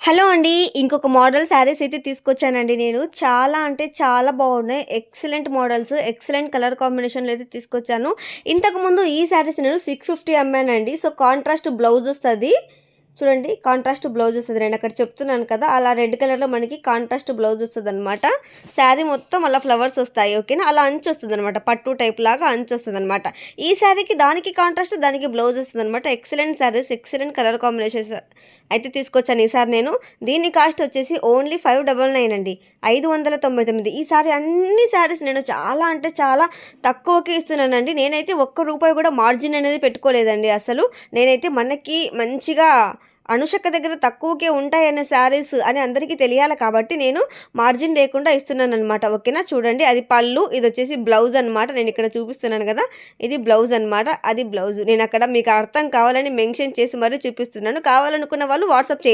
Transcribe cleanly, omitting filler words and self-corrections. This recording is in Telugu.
హలో అండి. ఇంకొక మోడల్ శారీస్ అయితే తీసుకొచ్చానండి నేను. చాలా అంటే చాలా బాగున్నాయి. ఎక్సలెంట్ మోడల్స్, ఎక్సలెంట్ కలర్ కాంబినేషన్‌లో అయితే తీసుకొచ్చాను. ఇంతకుముందు ఈ శారీస్ నేను 650 అమ్మానండి. సో, కాంట్రాస్ట్ బ్లౌజ్ వస్తది. చూడండి కాంట్రాస్ట్ బ్లౌజ్ వస్తది. నేనక్కడ చెప్తున్నాను కదా! అలా రెడ్ కలర్‌లో మనకి కాంట్రాస్ట్ బ్లౌజ్ వస్తదనమాట. శారీ మొత్తం అలా ఫ్లవర్స్ వస్తాయి. ఓకేనా? అలా అంచొస్తదనమాట. పట్టు టైప్ లాగా అంచొస్తదనమాట. ఈ శారీకి దానికి కాంట్రాస్ట్, దానికి బ్లౌజ్ వస్తదనమాట. Excellent saris, excellent colour combinations అయితే తీసుకొచ్చాను ఈసారి నేను. దీని కాస్ట్ వచ్చేసి ఓన్లీ 599 అండి. 599. ఈసారి అన్ని శారీస్ నేను చాలా అంటే చాలా తక్కువకే ఇస్తున్నానండి. నేనైతే ఒక్క రూపాయి కూడా మార్జిన్ అనేది పెట్టుకోలేదండి అసలు. నేనైతే మనకి మంచిగా అనుషక్క దగ్గర తక్కువకే ఉంటాయన్న శారీస్ అని అందరికీ తెలియాలి కాబట్టి నేను మార్జిన్ లేకుండా ఇస్తున్నాననమాట. ఓకేనా? చూడండి అది పళ్ళు, ఇదొచ్చేసి బ్లౌజ్ అనమాట. నేనిక్కడ చూపిస్తున్నాను గదా! ఇది బ్లౌజ్ అనమాట. అది బ్లౌజ్. నేనక్కడ మీకు అర్థం కావాలని మెన్షన్ చేసి మరీ చూపిస్తున్నాను. కావాలనుకున్న వాళ్ళు వాట్సాప్